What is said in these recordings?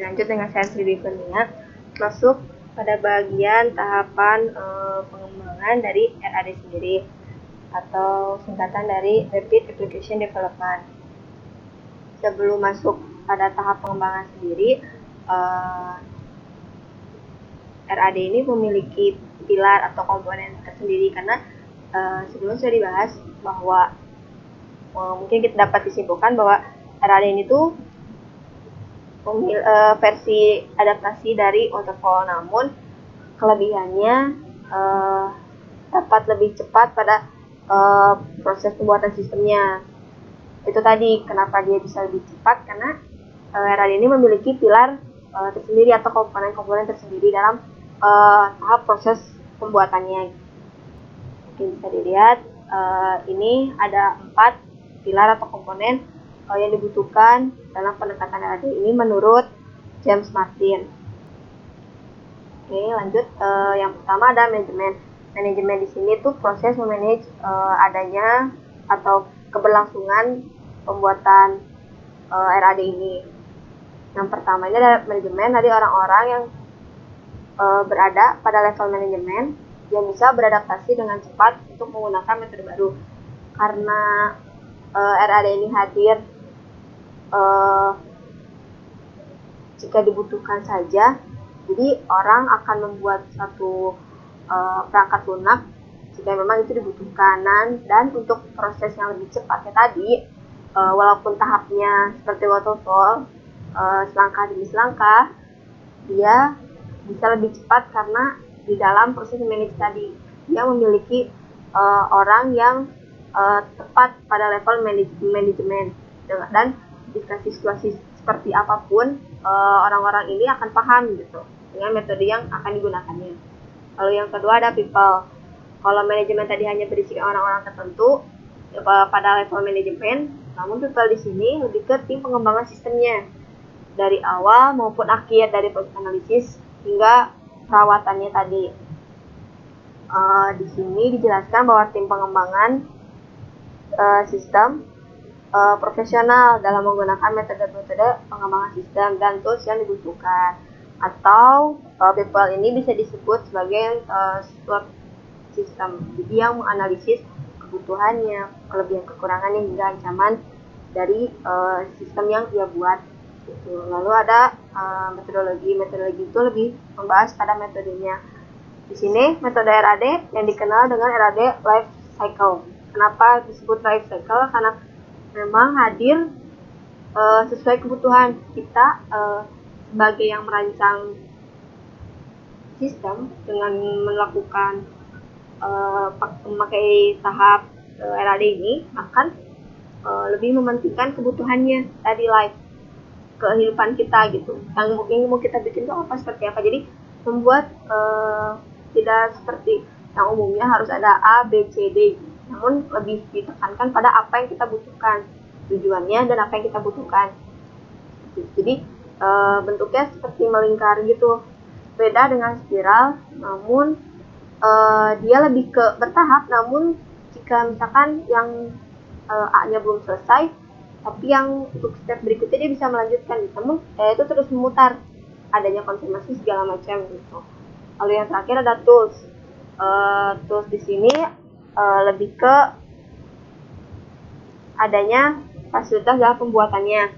Lanjut dengan sesi berikutnya, masuk pada bagian tahapan pengembangan dari RAD sendiri atau singkatan dari Rapid Application Development. Sebelum masuk pada tahap pengembangan sendiri, RAD ini memiliki pilar atau komponen tersendiri karena sebelum sudah dibahas bahwa mungkin kita dapat disimpulkan bahwa RAD ini tuh versi adaptasi dari waterfall, namun kelebihannya dapat lebih cepat pada proses pembuatan sistemnya. Itu tadi kenapa dia bisa lebih cepat, karena RAD ini memiliki pilar tersendiri atau komponen-komponen tersendiri dalam tahap proses pembuatannya. Mungkin bisa dilihat ini ada 4 pilar atau komponen yang dibutuhkan dalam pendekatan RAD ini menurut James Martin. Oke, lanjut. Yang pertama ada manajemen. Manajemen di sini tuh proses memanage adanya atau keberlangsungan pembuatan RAD ini. Yang pertama ini ada manajemen dari orang-orang yang berada pada level manajemen yang bisa beradaptasi dengan cepat untuk menggunakan metode baru. Karena RAD ini hadir jika dibutuhkan saja, jadi orang akan membuat satu perangkat lunak jika memang itu dibutuhkan. Dan untuk proses yang lebih cepatnya tadi, walaupun tahapnya seperti waterfall, selangkah demi selangkah, dia bisa lebih cepat karena di dalam proses manage tadi dia memiliki orang yang tepat pada level manajemen, dan dikasih situasi seperti apapun orang-orang ini akan paham gitu dengan metode yang akan digunakannya. Lalu yang kedua ada people. Kalau manajemen tadi hanya berisikan orang-orang tertentu pada level manajemen, namun people di sini lebih ke tim pengembangan sistemnya dari awal maupun akhir, dari proses analisis hingga perawatannya tadi. Di sini dijelaskan bahwa tim pengembangan sistem profesional dalam menggunakan metode-metode pengembangan sistem dan tools yang dibutuhkan. Atau people ini bisa disebut sebagai support system, jadi yang menganalisis kebutuhannya, kelebihan kekurangannya hingga ancaman dari sistem yang dia buat gitu. Lalu ada metodologi itu lebih membahas pada metodenya. Di sini metode RAD yang dikenal dengan RAD life cycle. Kenapa disebut life cycle? Karena memang hadir sesuai kebutuhan kita sebagai yang merancang sistem dengan melakukan memakai tahap RAD ini akan lebih mementingkan kebutuhannya tadi, life, kehidupan kita gitu. Yang mungkin mau kita bikin itu apa, seperti apa. Jadi membuat tidak seperti yang umumnya harus ada A, B, C, D, namun lebih ditekankan pada apa yang kita butuhkan, tujuannya dan apa yang kita butuhkan. Jadi bentuknya seperti melingkar gitu, beda dengan spiral, namun dia lebih ke bertahap. Namun jika misalkan yang A-nya belum selesai, tapi yang untuk step berikutnya dia bisa melanjutkan gitu, namun itu terus memutar, adanya konfirmasi segala macam gitu. Lalu yang terakhir ada tools. Tools di sini lebih ke adanya fasilitas dalam pembuatannya.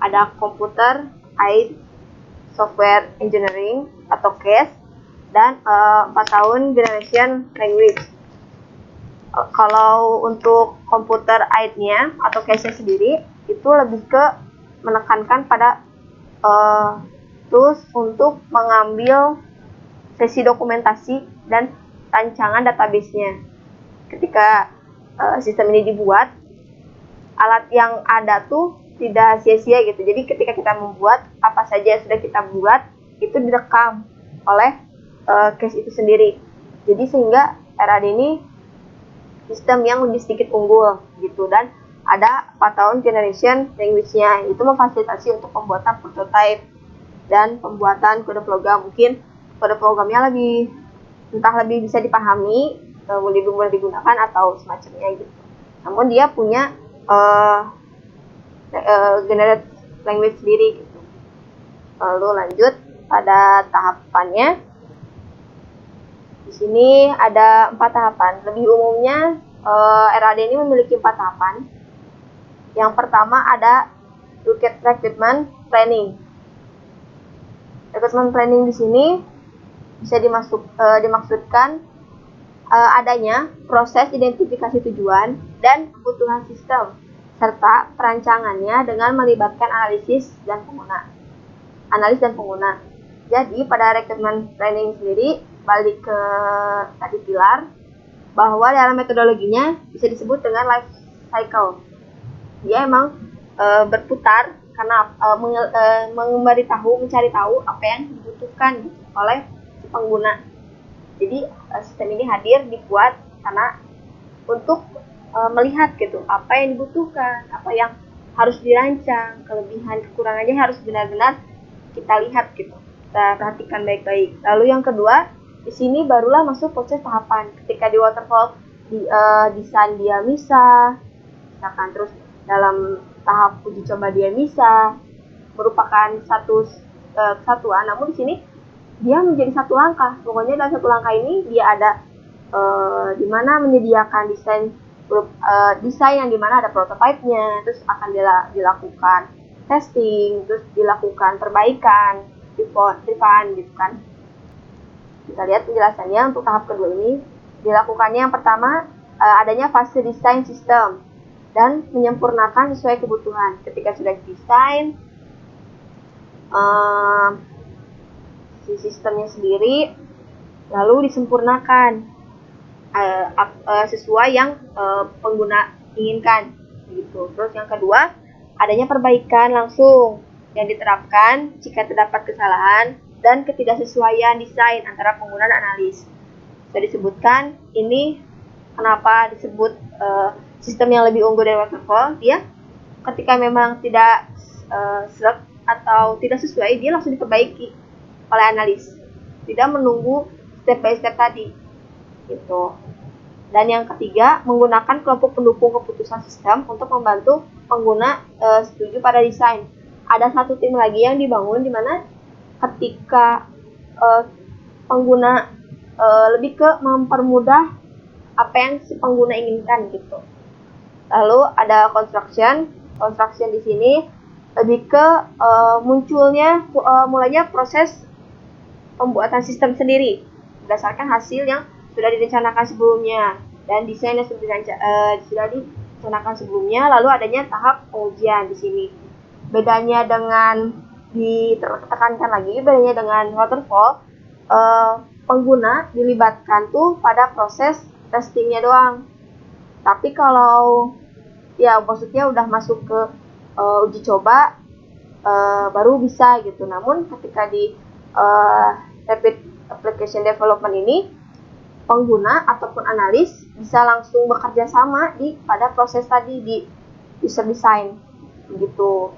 Ada computer aided software engineering atau CAS, dan 4 tahun generation language. Kalau untuk computer aided-nya atau CAS-nya sendiri itu lebih ke menekankan pada tools untuk mengambil sesi dokumentasi dan rancangan database-nya. Ketika sistem ini dibuat, alat yang ada tuh tidak sia-sia gitu. Jadi ketika kita membuat apa saja yang sudah kita buat itu direkam oleh case itu sendiri. Jadi sehingga RAD ini sistem yang lebih sedikit unggul gitu. Dan ada 4 tahun generation language-nya, itu memfasilitasi untuk pembuatan prototype dan pembuatan kode program. Mungkin kode programnya lebih bisa dipahami, lebih mudah digunakan atau semacamnya gitu. Namun dia punya generate language sendiri gitu. Lalu lanjut pada tahapannya. Di sini ada 4 tahapan. Lebih umumnya RAD ini memiliki 4 tahapan. Yang pertama ada recruitment planning. Recruitment planning di sini bisa dimaksudkan adanya proses identifikasi tujuan dan kebutuhan sistem serta perancangannya dengan melibatkan analis dan pengguna. Jadi pada recruitment planning sendiri balik ke tadi pilar bahwa dalam metodologinya bisa disebut dengan life cycle. Dia emang berputar karena mencari tahu apa yang dibutuhkan oleh si pengguna. Jadi sistem ini dibuat karena untuk melihat gitu apa yang dibutuhkan, apa yang harus dirancang, kelebihan kekurangannya harus benar-benar kita lihat gitu, kita perhatikan baik-baik. Lalu yang kedua, di sini barulah masuk proses tahapan. Ketika di waterfall desain dia bisa, misalkan terus dalam tahap uji coba dia bisa merupakan satu kesatuan, namun di sini dia menjadi satu langkah. Pokoknya dalam satu langkah ini dia ada di mana menyediakan desain yang dimana ada prototipe-nya, terus akan dilakukan testing, terus dilakukan perbaikan, refine gitu kan. Kita lihat penjelasannya untuk tahap kedua ini. Dilakukannya yang pertama adanya fase desain sistem dan menyempurnakan sesuai kebutuhan. Ketika sudah desain si sistemnya sendiri, lalu disempurnakan sesuai yang pengguna inginkan gitu. Terus yang kedua, adanya perbaikan langsung yang diterapkan jika terdapat kesalahan dan ketidaksesuaian desain antara pengguna dan analis. Sudah disebutkan ini kenapa disebut sistem yang lebih unggul dari waterfall. Dia ketika memang tidak serap atau tidak sesuai, dia langsung diperbaiki oleh analis, tidak menunggu step by step tadi gitu. Dan yang ketiga, menggunakan kelompok pendukung keputusan sistem untuk membantu pengguna setuju pada desain. Ada satu tim lagi yang dibangun di mana ketika pengguna lebih ke mempermudah apa yang si pengguna inginkan gitu. Lalu ada construction di sini lebih ke mulainya proses pembuatan sistem sendiri berdasarkan hasil yang sudah direncanakan sebelumnya dan desain yang sudah direncanakan sebelumnya. Lalu adanya tahap pengujian di sini. Bedanya dengan bedanya dengan waterfall, pengguna dilibatkan tuh pada proses testingnya doang. Tapi kalau maksudnya udah masuk ke uji coba baru bisa gitu. Namun ketika di rapid application development ini, pengguna ataupun analis bisa langsung bekerja sama pada proses tadi di user design begitu.